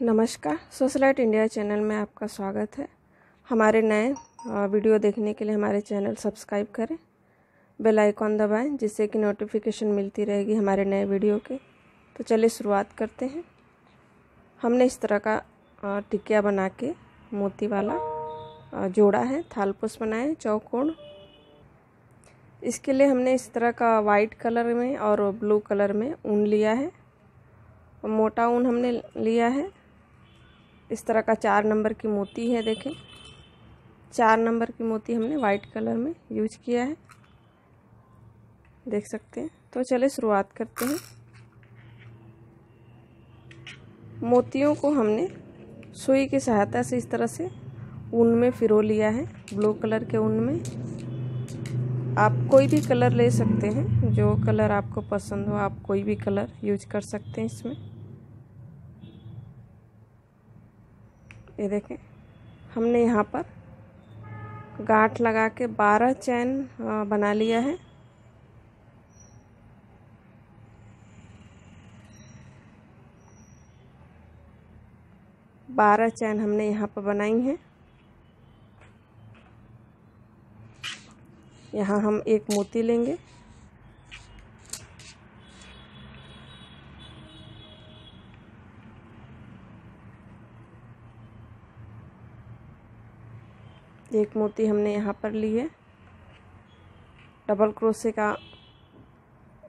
नमस्कार, socialite India channel में आपका स्वागत है। हमारे नए वीडियो देखने के लिए हमारे चैनल सब्सक्राइब करें, बेल आइकॉन दबाएं जिससे कि नोटिफिकेशन मिलती रहेगी हमारे नए वीडियो के। तो चलिए शुरुआत करते हैं। हमने इस तरह का टिकिया बना के मोती वाला जोड़ा है, थालपुष्प बनाए चौकोर। इसके लिए हमने इस तरह का वाइट कलर में और ब्लू कलर में ऊन लिया है। मोटा ऊन हमने लिया है। इस तरह का 4 नंबर की मोती है, देखें 4 नंबर की मोती हमने वाइट कलर में यूज किया है, देख सकते हैं। तो चलिए शुरुआत करते हैं। मोतियों को हमने सुई की सहायता से इस तरह से ऊन में फिरो लिया है, ब्लू कलर के ऊन में। आप कोई भी कलर ले सकते हैं, जो कलर आपको पसंद हो आप कोई भी कलर यूज कर सकते हैं इसमें। ये देखें, हमने यहाँ पर गांठ लगा के 12 चैन बना लिया है। बारह चैन हमने यहाँ पर बनाई हैं। यहाँ हम एक मोती लेंगे, एक मोती हमने यहाँ पर ली है। डबल क्रोशे का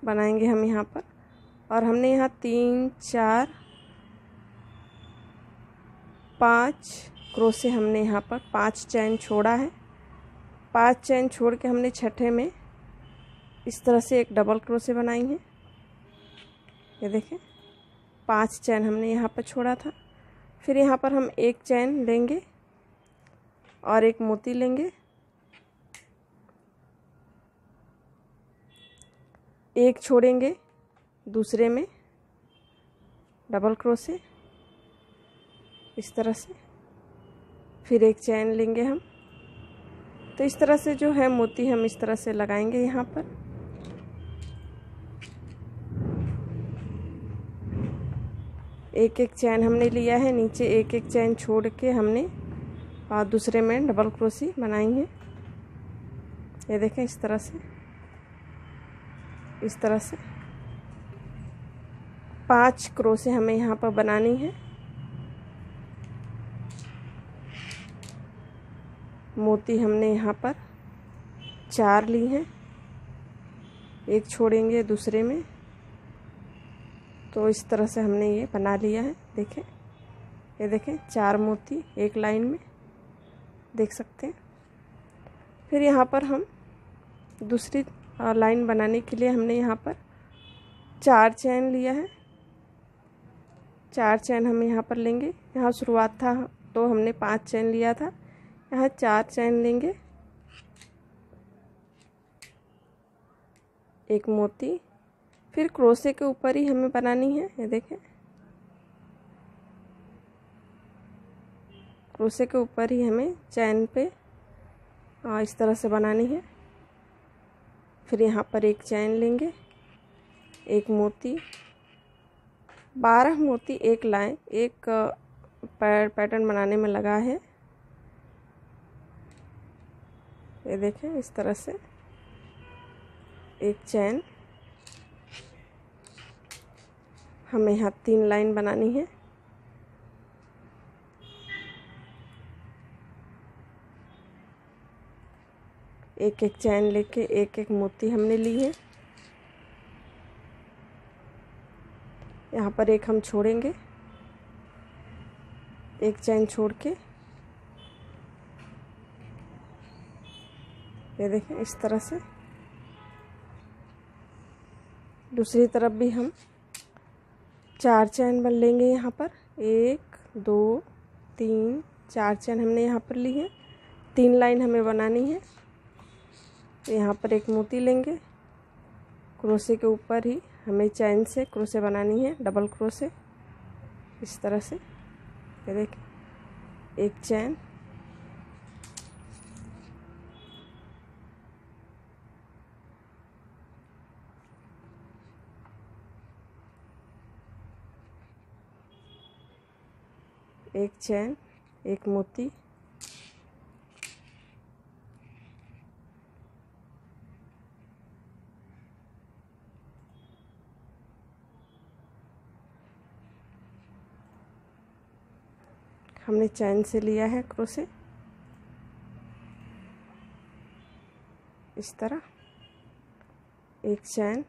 बनाएंगे हम यहाँ पर। और हमने यहाँ 3, 4, 5 क्रोशे हमने यहाँ पर 5 चैन छोड़ा है। 5 चैन छोड़ के हमने छठे में इस तरह से एक डबल क्रोशे बनाई है। ये देखें, 5 चैन हमने यहाँ पर छोड़ा था। फिर यहाँ पर हम एक चैन लेंगे और एक मोती लेंगे, एक छोड़ेंगे, दूसरे में डबल क्रोशे इस तरह से, फिर एक चैन लेंगे हम। तो इस तरह से जो है मोती हम इस तरह से लगाएंगे यहाँ पर। एक एक चैन हमने लिया है, नीचे एक एक चैन छोड़ के हमने और दूसरे में डबल क्रोशे बनाई है। ये देखें, इस तरह से 5 क्रोशे हमें यहाँ पर बनानी है। मोती हमने यहाँ पर 4 ली हैं, एक छोड़ेंगे दूसरे में। तो इस तरह से हमने ये बना लिया है। देखें, ये देखें 4 मोती एक लाइन में, देख सकते हैं। फिर यहाँ पर हम दूसरी लाइन बनाने के लिए हमने यहाँ पर 4 चैन लिया है। 4 चैन हम यहाँ पर लेंगे। यहाँ शुरुआत था तो हमने 5 चैन लिया था, यहाँ 4 चैन लेंगे, एक मोती। फिर क्रोशे के ऊपर ही हमें बनानी है। ये देखें, क्रोशे के ऊपर ही हमें चैन पे इस तरह से बनानी है। फिर यहाँ पर एक चैन लेंगे, एक मोती, 12 मोती एक लाइन एक पैटर्न बनाने में लगा है। ये देखें, इस तरह से एक चैन हमें यहाँ 3 लाइन बनानी है। एक एक चैन लेके एक एक मोती हमने ली है। यहाँ पर एक हम छोड़ेंगे, एक चैन छोड़ के ये देखें, इस तरह से दूसरी तरफ भी हम 4 चैन बन लेंगे। यहाँ पर 1, 2, 3, 4 चैन हमने यहाँ पर ली है। 3 लाइन हमें बनानी है। यहाँ पर एक मोती लेंगे, क्रोशे के ऊपर ही हमें चैन से क्रोशे बनानी है, डबल क्रोशे इस तरह से। ये देखिए, एक चैन, एक चैन, एक मोती, हमने चैन से लिया है क्रोशे इस तरह, एक चैन,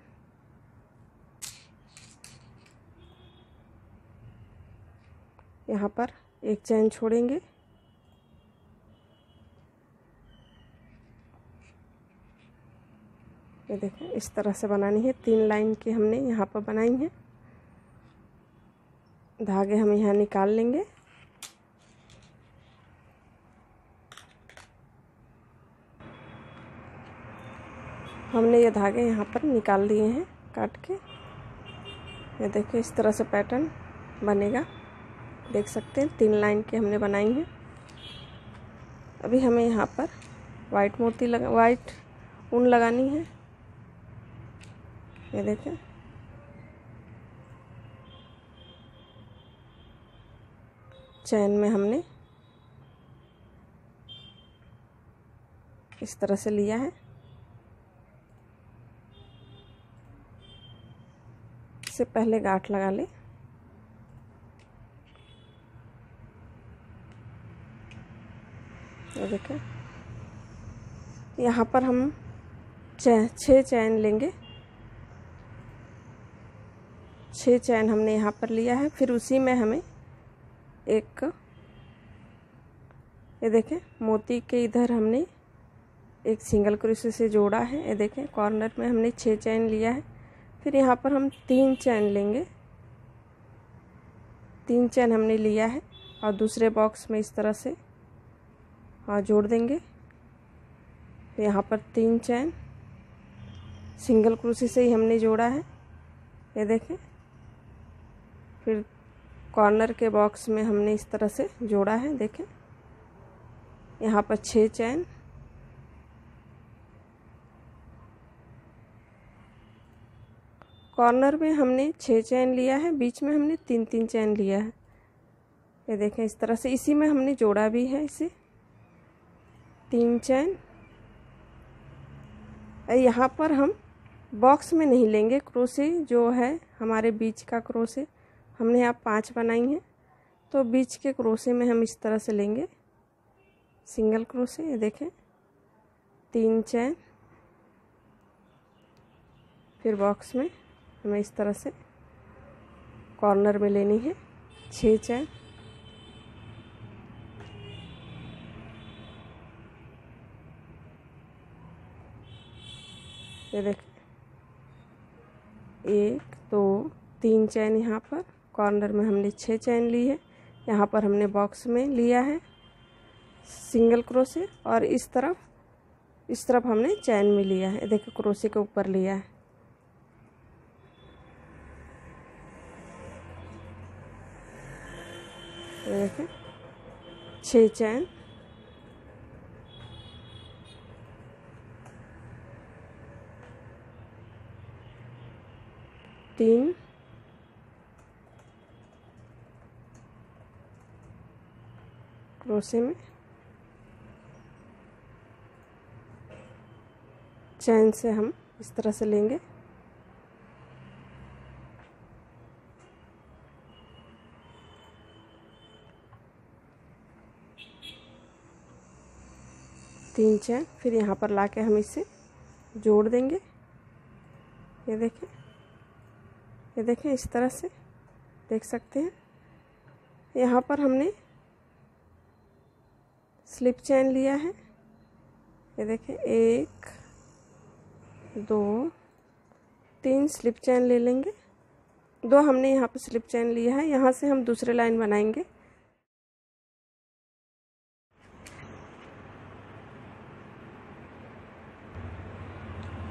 यहाँ पर एक चैन छोड़ेंगे, ये देखें इस तरह से बनानी है। 3 लाइन की हमने यहाँ पर बनाई है। धागे हम यहाँ निकाल लेंगे। हमने ये धागे यहाँ पर निकाल दिए हैं काट के। ये देखिए इस तरह से पैटर्न बनेगा, देख सकते हैं 3 लाइन की हमने बनाई है। अभी हमें यहाँ पर वाइट ऊन लगानी है। ये देखें चैन में हमने इस तरह से लिया है। इससे पहले गांठ लगा ले। ये देखें यहाँ पर हम 6 चैन लेंगे। 6 चैन हमने यहाँ पर लिया है। फिर उसी में हमें एक, ये देखें मोती के इधर हमने एक सिंगल क्रोशे से जोड़ा है। ये देखें कॉर्नर में हमने 6 चैन लिया है। फिर यहाँ पर हम 3 चैन लेंगे। 3 चैन हमने लिया है और दूसरे बॉक्स में इस तरह से जोड़ देंगे। यहाँ पर 3 चैन सिंगल क्रोशे से ही हमने जोड़ा है। ये देखें फिर कॉर्नर के बॉक्स में हमने इस तरह से जोड़ा है। देखें यहाँ पर 6 चैन, कॉर्नर में हमने 6 चैन लिया है, बीच में हमने 3 चैन लिया है। ये देखें इस तरह से, इसी में हमने जोड़ा भी है इसे 3 चैन। यहाँ पर हम बॉक्स में नहीं लेंगे क्रोशे, जो है हमारे बीच का क्रोशे हमने यहाँ 5 बनाई हैं, तो बीच के क्रोशे में हम इस तरह से लेंगे सिंगल क्रोशे। ये देखें 3 चैन, फिर बॉक्स में हमें इस तरह से कॉर्नर में लेनी है 6 चैन। ये देखें 1 2 3 चैन यहाँ पर कॉर्नर में हमने 6 चैन ली है। यहाँ पर हमने बॉक्स में लिया है सिंगल क्रोशे और इस तरफ हमने चैन में लिया है। देखिए क्रोशे के ऊपर लिया है। देखें 6 चैन, तीन क्रोशे में चैन से हम इस तरह से लेंगे। तीन चैन, फिर यहाँ पर लाके हम इसे जोड़ देंगे। ये देखें इस तरह से देख सकते हैं। यहाँ पर हमने स्लिप चैन लिया है। ये देखें 1 2 3 स्लिप चैन ले लेंगे। 2 हमने यहाँ पर स्लिप चैन लिया है। यहाँ से हम दूसरे लाइन बनाएंगे।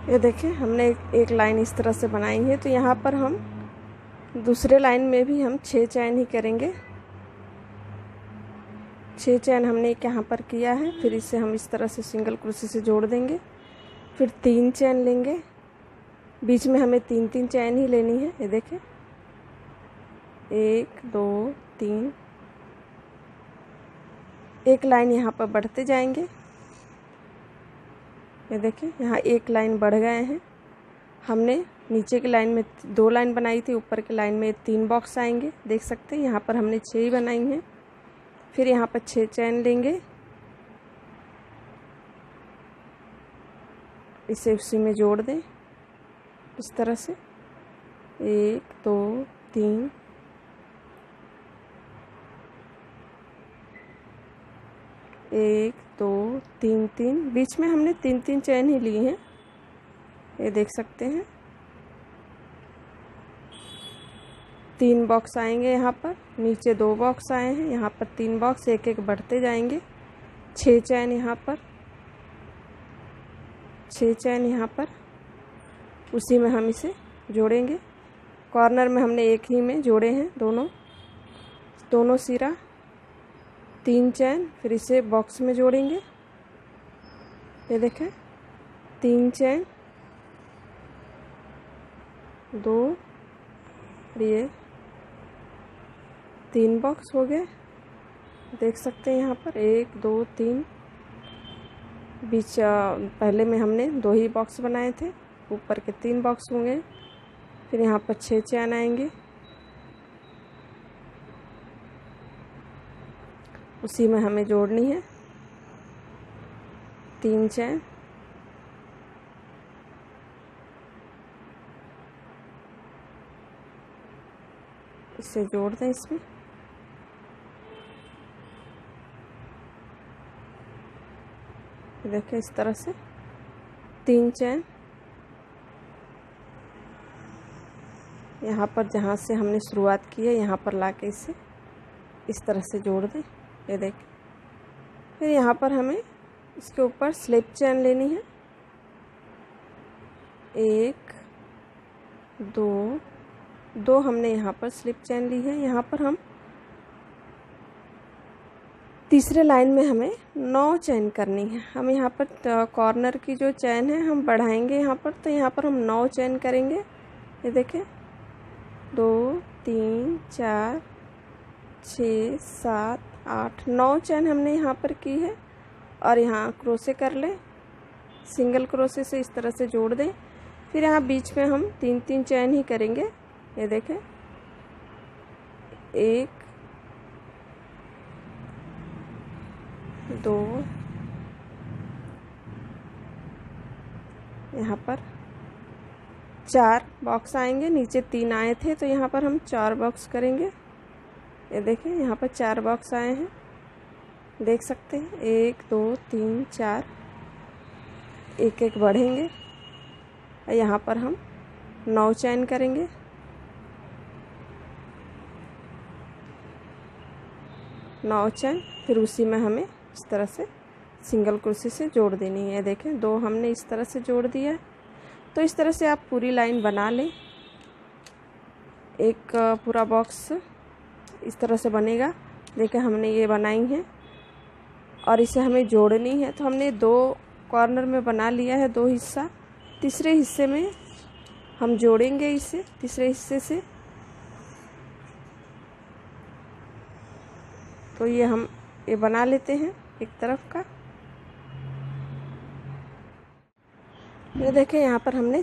ये देखें हमने एक लाइन इस तरह से बनाई है, तो यहाँ पर हम दूसरे लाइन में भी हम 6 चैन ही करेंगे। 6 चैन हमने एक यहाँ पर किया है, फिर इसे हम इस तरह से सिंगल क्रोशे से जोड़ देंगे। फिर 3 चैन लेंगे, बीच में हमें 3 चैन ही लेनी है। ये देखें 1 2 3, एक लाइन यहाँ पर बढ़ते जाएंगे। ये देखें यहाँ एक लाइन बढ़ गए हैं। हमने नीचे की लाइन में 2 लाइन बनाई थी, ऊपर की लाइन में 3 बॉक्स आएंगे, देख सकते हैं। यहाँ पर हमने 6 ही बनाई हैं। फिर यहाँ पर 6 चैन लेंगे, इसे उसी में जोड़ दें इस तरह से। 1 2 3 1 2 3 3, बीच में हमने 3 चैन ही ली हैं, ये देख सकते हैं। 3 बॉक्स आएंगे यहाँ पर, नीचे 2 बॉक्स आए हैं, यहाँ पर 3 बॉक्स, एक एक बढ़ते जाएंगे। 6 चैन यहाँ पर, 6 चैन यहाँ पर, उसी में हम इसे जोड़ेंगे। कॉर्नर में हमने एक ही में जोड़े हैं दोनों सिरा। 3 चैन, फिर इसे बॉक्स में जोड़ेंगे। ये देखें 3 चैन, 2, ये 3 बॉक्स हो गए, देख सकते हैं यहाँ पर 1 2 3। बीच पहले में हमने 2 ही बॉक्स बनाए थे, ऊपर के 3 बॉक्स होंगे। फिर यहाँ पर 6 चैन आएंगे, उसी में हमें जोड़नी है। 3 चैन, इसे जोड़ दें इसमें। देखिए इस तरह से 3 चैन, यहाँ पर जहाँ से हमने शुरुआत की है यहाँ पर लाके इसे इस तरह से जोड़ दें। ये देखें। फिर यहाँ पर हमें इसके ऊपर स्लिप चैन लेनी है। 1 2 हमने यहाँ पर स्लिप चैन ली है। यहाँ पर हम तीसरे लाइन में हमें 9 चैन करनी है। हम यहाँ पर कॉर्नर की जो चैन है हम बढ़ाएंगे यहाँ पर, तो यहाँ पर हम 9 चैन करेंगे। ये देखें 2 3 4 6 7 8 9 चैन हमने यहाँ पर की है। और यहाँ क्रोशे कर लें, सिंगल क्रोशे से इस तरह से जोड़ दें। फिर यहाँ बीच में हम 3 चैन ही करेंगे। ये देखें 1 2, यहाँ पर 4 बॉक्स आएंगे, नीचे 3 आए थे तो यहाँ पर हम 4 बॉक्स करेंगे। ये देखें यहाँ पर 4 बॉक्स आए हैं, देख सकते हैं। 1 2 3 4, एक एक बढ़ेंगे। यहाँ पर हम 9 चैन करेंगे। 9 चैन, फिर उसी में हमें इस तरह से सिंगल क्रोशे से जोड़ देनी है। देखें 2 हमने इस तरह से जोड़ दिया। तो इस तरह से आप पूरी लाइन बना लें। एक पूरा बॉक्स इस तरह से बनेगा। देखें हमने ये बनाई है और इसे हमें जोड़नी है। तो हमने 2 कॉर्नर में बना लिया है 2 हिस्सा। तीसरे हिस्से में हम जोड़ेंगे इसे तीसरे हिस्से से। तो ये हम ये बना लेते हैं एक तरफ का। ये देखें यहाँ पर हमने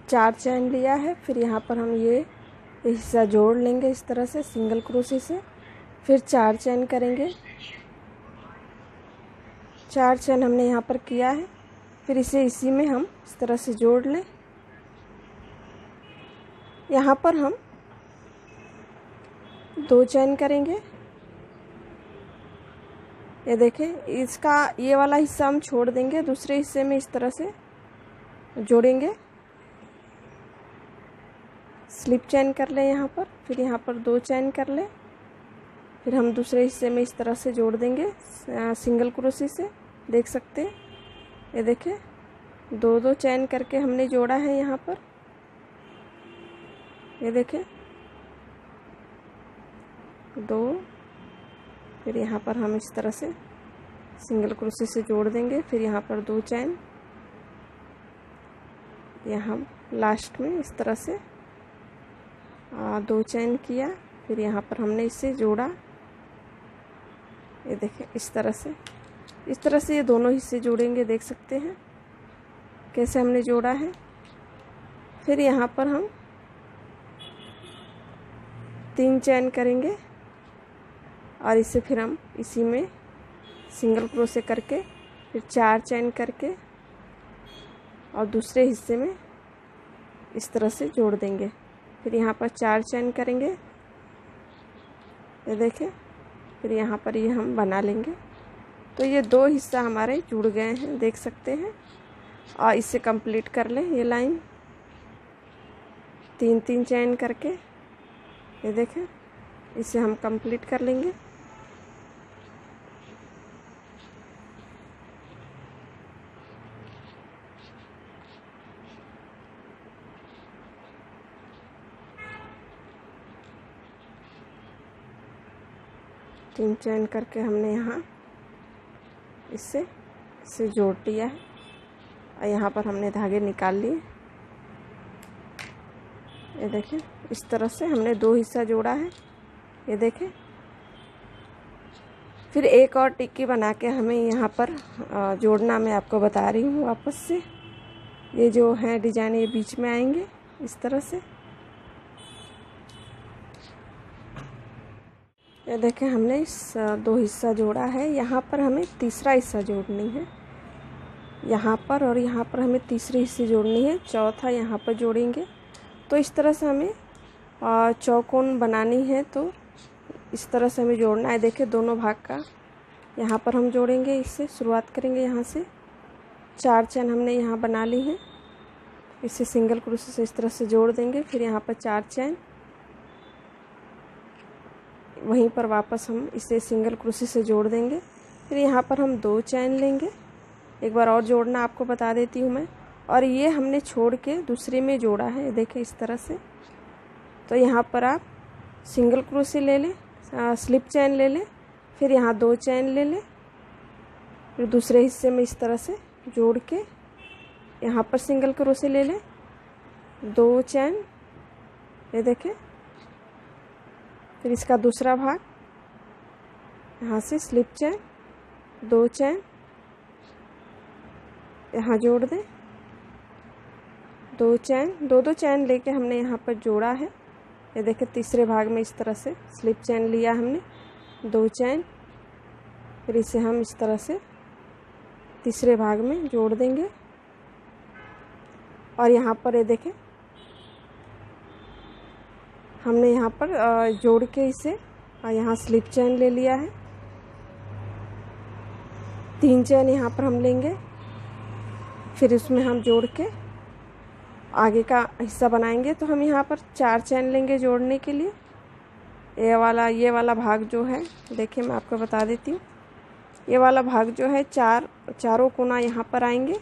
4 चैन लिया है। फिर यहाँ पर हम ये हिस्सा जोड़ लेंगे इस तरह से सिंगल क्रोशे से। फिर 4 चैन करेंगे। 4 चैन हमने यहाँ पर किया है। फिर इसे इसी में हम इस तरह से जोड़ लें। यहाँ पर हम 2 चैन करेंगे। ये देखें इसका ये वाला हिस्सा हम छोड़ देंगे, दूसरे हिस्से में इस तरह से जोड़ेंगे। स्लिप चैन कर लें यहाँ पर। फिर यहाँ पर 2 चैन कर लें। फिर हम दूसरे हिस्से में इस तरह से जोड़ देंगे सिंगल क्रोशे से, देख सकते हैं। ये देखें 2 चैन करके हमने जोड़ा है यहाँ पर। ये देखें 2, फिर यहाँ पर हम इस तरह से सिंगल क्रोशे से जोड़ देंगे। फिर यहाँ पर 2 चैन, यहाँ लास्ट में इस तरह से 2 चैन किया। फिर यहाँ पर हमने इसे जोड़ा। ये देखें इस तरह से ये दोनों हिस्से जोड़ेंगे। देख सकते हैं कैसे हमने जोड़ा है। फिर यहाँ पर हम 3 चेन करेंगे और इसे फिर हम इसी में सिंगल क्रोशे करके फिर 4 चेन करके और दूसरे हिस्से में इस तरह से जोड़ देंगे। फिर यहाँ पर 4 चेन करेंगे, ये देखें। फिर यहाँ पर ये हम बना लेंगे। तो ये 2 हिस्सा हमारे जुड़ गए हैं, देख सकते हैं। और इसे कंप्लीट कर लें। ये लाइन 3-3 चेन करके, ये देखें, इसे हम कंप्लीट कर लेंगे। तीन चेन करके हमने यहाँ इससे जोड़ दिया है और यहाँ पर हमने धागे निकाल लिए। ये देखें इस तरह से हमने 2 हिस्सा जोड़ा है, ये देखें। फिर एक और टिक्की बना के हमें यहाँ पर जोड़ना मैं आपको बता रही हूँ वापस से। ये जो है डिजाइन ये बीच में आएंगे इस तरह से। ये देखें हमने इस 2 हिस्सा जोड़ा है। यहाँ पर हमें तीसरा हिस्सा जोड़नी है, यहाँ पर, और यहाँ पर हमें तीसरी हिस्से जोड़नी है। चौथा यहाँ पर जोड़ेंगे। तो इस तरह से हमें चौकोन बनानी है, तो इस तरह से हमें जोड़ना है। देखें दोनों भाग का यहाँ पर हम जोड़ेंगे। इससे शुरुआत करेंगे, यहाँ से 4 चेन हमने यहाँ बना ली है। इसे सिंगल क्रोशे से इस तरह से जोड़ देंगे। फिर यहाँ पर 4 चेन, वहीं पर वापस हम इसे सिंगल क्रोशे से जोड़ देंगे। फिर यहाँ पर हम 2 चेन लेंगे। एक बार और जोड़ना आपको बता देती हूँ मैं। और ये हमने छोड़ के दूसरे में जोड़ा है, देखें इस तरह से। तो यहाँ पर आप सिंगल क्रोशे ले लें, स्लिप चेन ले लें, फिर यहाँ 2 चेन ले लें, फिर दूसरे हिस्से में इस तरह से जोड़ के यहाँ पर सिंगल क्रोशे ले लें, 2 चेन, ये देखें। फिर इसका दूसरा भाग यहाँ से स्लिप चेन, 2 चेन यहाँ जोड़ दें, 2 चेन, 2-2 चेन लेके हमने यहाँ पर जोड़ा है। ये देखें तीसरे भाग में इस तरह से स्लिप चेन लिया हमने, 2 चेन, फिर इसे हम इस तरह से तीसरे भाग में जोड़ देंगे। और यहाँ पर ये देखें हमने यहाँ पर जोड़ के इसे यहाँ स्लिप चेन ले लिया है, 3 चेन यहाँ पर हम लेंगे। फिर इसमें हम जोड़ के आगे का हिस्सा बनाएंगे। तो हम यहाँ पर 4 चेन लेंगे जोड़ने के लिए। ये वाला भाग जो है, देखिए मैं आपको बता देती हूँ। ये वाला भाग जो है चारों कोना यहाँ पर आएंगे।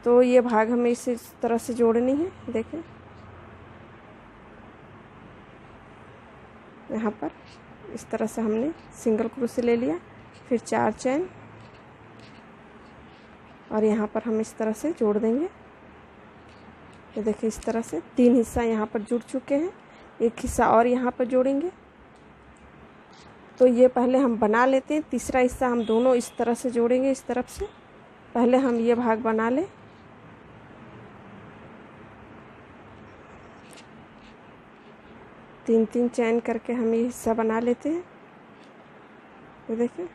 तो ये भाग हमें इस तरह से जोड़नी है। देखें यहाँ पर इस तरह से हमने सिंगल क्रोशे ले लिया, फिर 4 चेन, और यहाँ पर हम इस तरह से जोड़ देंगे। ये देखिए इस तरह से 3 हिस्सा यहाँ पर जुड़ चुके हैं। एक हिस्सा और यहाँ पर जोड़ेंगे। तो ये पहले हम बना लेते हैं। तीसरा हिस्सा हम दोनों इस तरह से जोड़ेंगे, इस तरफ से। पहले हम ये भाग बना लें। तीन चेन करके हम ये हिस्सा बना लेते हैं। ये देखें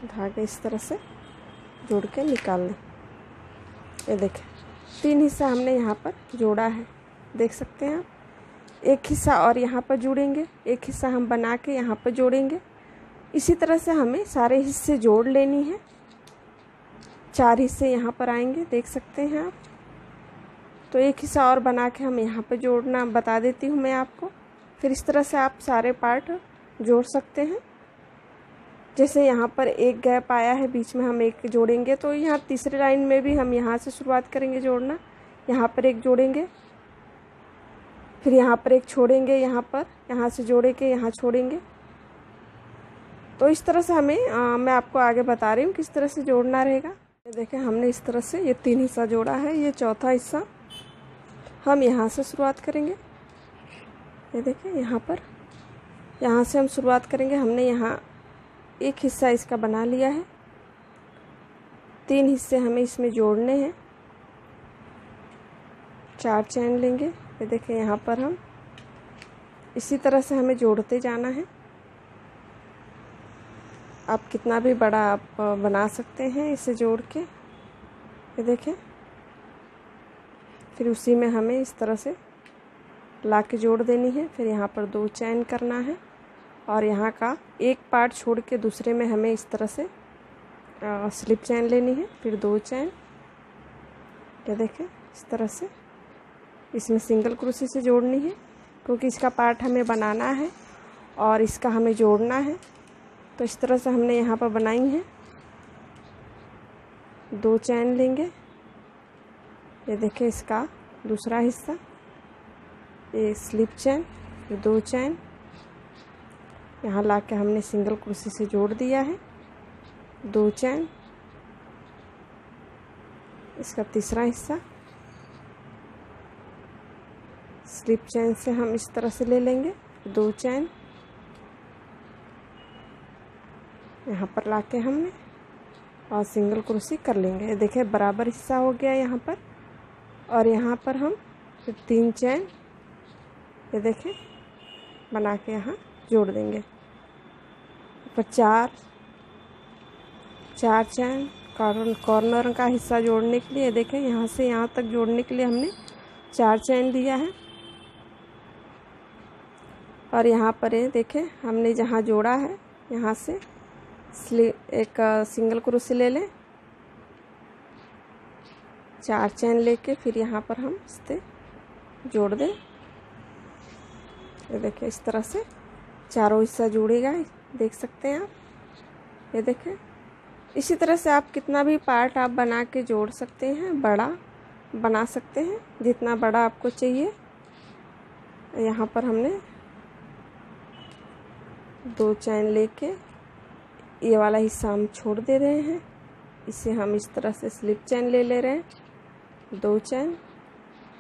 धागे इस तरह से जोड़ के निकाल लें। ये देखें 3 हिस्सा हमने यहाँ पर जोड़ा है, देख सकते हैं आप। एक हिस्सा और यहाँ पर जोड़ेंगे, एक हिस्सा हम बना के यहाँ पर जोड़ेंगे। इसी तरह से हमें सारे हिस्से जोड़ लेनी है। 4 हिस्से यहाँ पर आएंगे, देख सकते हैं आप। तो एक हिस्सा और बना के हम यहाँ पर जोड़ना बता देती हूँ मैं आपको। फिर इस तरह से आप सारे पार्ट जोड़ सकते हैं। जैसे यहाँ पर एक गैप आया है, बीच में हम एक जोड़ेंगे। तो यहाँ तीसरी लाइन में भी हम यहाँ से शुरुआत करेंगे जोड़ना। यहाँ पर एक जोड़ेंगे, फिर यहाँ पर एक छोड़ेंगे, यहाँ पर यहाँ से जोड़े के यहाँ छोड़ेंगे। तो इस तरह से हमें मैं आपको आगे बता रही हूँ किस तरह से जोड़ना रहेगा। देखें हमने इस तरह से ये 3 हिस्सा जोड़ा है। ये चौथा हिस्सा हम यहाँ से शुरुआत करेंगे। ये देखें यहाँ से हम शुरुआत करेंगे। हमने यहाँ एक हिस्सा इसका बना लिया है। 3 हिस्से हमें इसमें जोड़ने हैं। 4 चैन लेंगे। ये देखें यहाँ पर हम इसी तरह से हमें जोड़ते जाना है। आप कितना भी बड़ा आप बना सकते हैं इसे जोड़ के। ये देखें फिर उसी में हमें इस तरह से ला के जोड़ देनी है। फिर यहाँ पर 2 चैन करना है और यहाँ का एक पार्ट छोड़ के दूसरे में हमें इस तरह से स्लिप चैन लेनी है। फिर 2 चैन। ये देखें इस तरह से इसमें सिंगल क्रोशे से जोड़नी है, क्योंकि इसका पार्ट हमें बनाना है और इसका हमें जोड़ना है। तो इस तरह से हमने यहाँ पर बनाई है। 2 चैन लेंगे। ये देखें इसका दूसरा हिस्सा, ये स्लिप चैन, ये 2 चैन यहाँ ला के हमने सिंगल क्रोशे से जोड़ दिया है। 2 चैन, इसका तीसरा हिस्सा स्लिप चैन से हम इस तरह से ले लेंगे। 2 चैन यहाँ पर लाके हमने और सिंगल क्रोशे कर लेंगे। ये देखिए बराबर हिस्सा हो गया यहाँ पर। और यहाँ पर हम फिर 3 चैन ये देखें बना के यहाँ जोड़ देंगे। ऊपर 4 चैन कॉर्नर का हिस्सा जोड़ने के लिए देखें यहाँ से यहाँ तक जोड़ने के लिए हमने 4 चैन दिया है। और यहाँ पर ये देखें हमने जहाँ जोड़ा है यहाँ से एक सिंगल क्रोशे ले लें, 4 चैन लेके फिर यहाँ पर हम इससे जोड़ दें। ये देखें इस तरह से चारों हिस्सा जुड़ेगा, देख सकते हैं आप। ये देखें इसी तरह से आप कितना भी पार्ट आप बना के जोड़ सकते हैं, बड़ा बना सकते हैं जितना बड़ा आपको चाहिए। यहाँ पर हमने 2 चैन लेके ये वाला हिस्सा हम छोड़ दे रहे हैं। इसे हम इस तरह से स्लिप चैन ले रहे हैं, 2 चैन।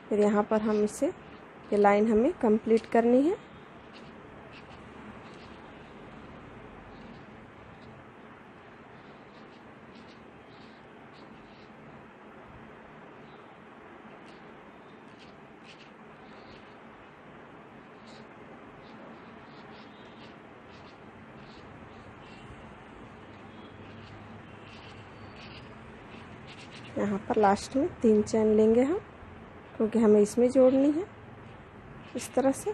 फिर यहाँ पर हम इसे ये लाइन हमें कंप्लीट करनी है। यहाँ पर लास्ट में 3 चैन लेंगे हम, क्योंकि हमें इसमें जोड़नी है इस तरह से।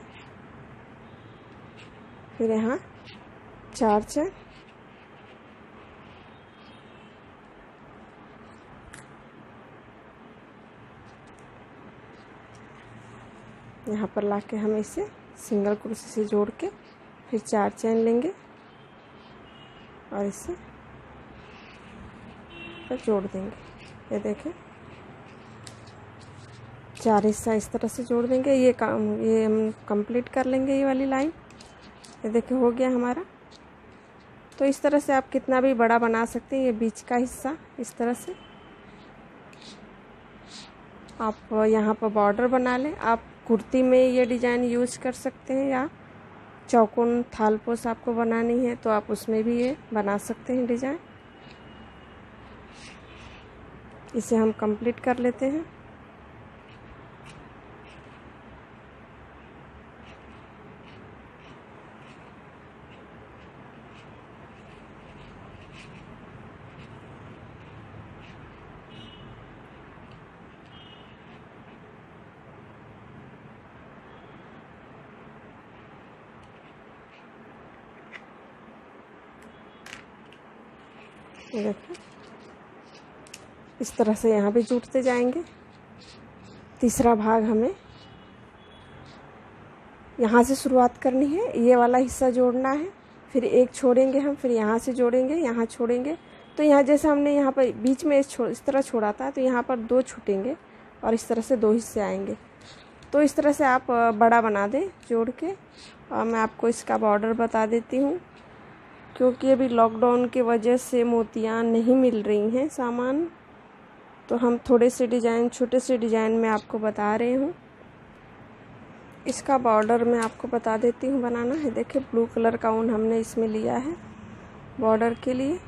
फिर यहाँ 4 चैन, यहाँ पर लाके हम इसे सिंगल क्रोशे से जोड़ के फिर 4 चैन लेंगे और इसे पर जोड़ देंगे। ये देखें 4 हिस्सा इस तरह से जोड़ देंगे। ये हम कंप्लीट कर लेंगे ये वाली लाइन। ये देखें हो गया हमारा। तो इस तरह से आप कितना भी बड़ा बना सकते हैं। ये बीच का हिस्सा इस तरह से आप यहाँ पर बॉर्डर बना लें। आप कुर्ती में ये डिज़ाइन यूज कर सकते हैं, या चौकोन थालपोश आपको बनानी है तो आप उसमें भी ये बना सकते हैं डिज़ाइन। इसे हम कंप्लीट कर लेते हैं। देखिए इस तरह से यहाँ भी जुड़ते जाएंगे। तीसरा भाग हमें यहाँ से शुरुआत करनी है। ये वाला हिस्सा जोड़ना है, फिर एक छोड़ेंगे हम, फिर यहाँ से जोड़ेंगे, यहाँ छोड़ेंगे। तो यहाँ जैसे हमने यहाँ पर बीच में इस तरह छोड़ा था, तो यहाँ पर 2 छूटेंगे और इस तरह से 2 हिस्से आएंगे। तो इस तरह से आप बड़ा बना दें जोड़ के। और मैं आपको इसका बॉर्डर बता देती हूँ, क्योंकि अभी लॉकडाउन की वजह से मोतियाँ नहीं मिल रही हैं सामान, तो हम थोड़े से डिज़ाइन, छोटे से डिज़ाइन में आपको बता रहे हूँ। इसका बॉर्डर मैं आपको बता देती हूँ बनाना है। देखिए ब्लू कलर का ऊन हमने इसमें लिया है बॉर्डर के लिए।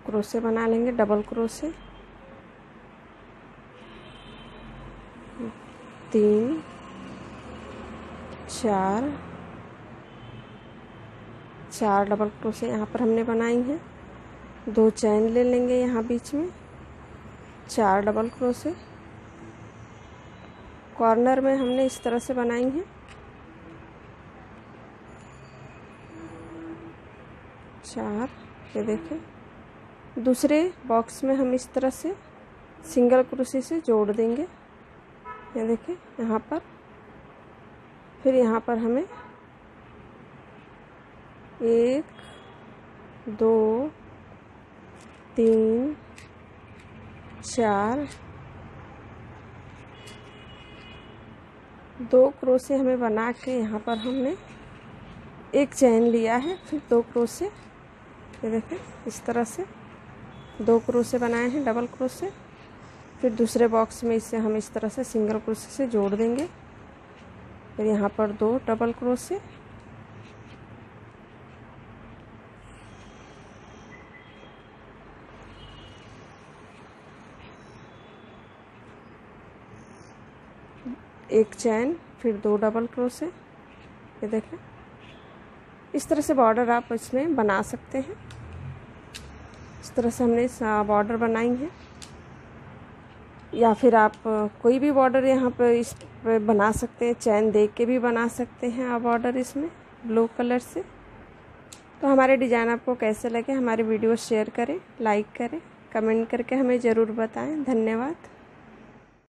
क्रोशे बना लेंगे, डबल क्रोशे 3 4 डबल क्रोशे यहाँ पर हमने बनाई हैं। 2 चैन ले लेंगे यहाँ बीच में, 4 डबल क्रोशे कॉर्नर में हमने इस तरह से बनाई हैं। 4, ये देखें। दूसरे बॉक्स में हम इस तरह से सिंगल क्रोशे से जोड़ देंगे, ये देखें यहाँ पर। फिर यहाँ पर हमें 1 2 3 4 2 क्रोशे हमें बना के यहाँ पर हमने 1 चैन लिया है। फिर 2 क्रोशे, ये देखें इस तरह से 2 क्रोशे बनाए हैं डबल क्रोशे। फिर दूसरे बॉक्स में इसे हम इस तरह से सिंगल क्रोशे से जोड़ देंगे। फिर यहाँ पर 2 डबल क्रोशे, एक चैन, फिर 2 डबल क्रोशे, ये देखें। इस तरह से बॉर्डर आप इसमें बना सकते हैं। इस तरह से हमने बॉर्डर बनाई है, या फिर आप कोई भी बॉर्डर यहाँ पर इस पे बना सकते हैं। चैन दे के भी बना सकते हैं आप बॉर्डर इसमें ब्लू कलर से। तो हमारे डिज़ाइन आपको कैसे लगे, हमारे वीडियो शेयर करें, लाइक करें, कमेंट करके हमें ज़रूर बताएं। धन्यवाद।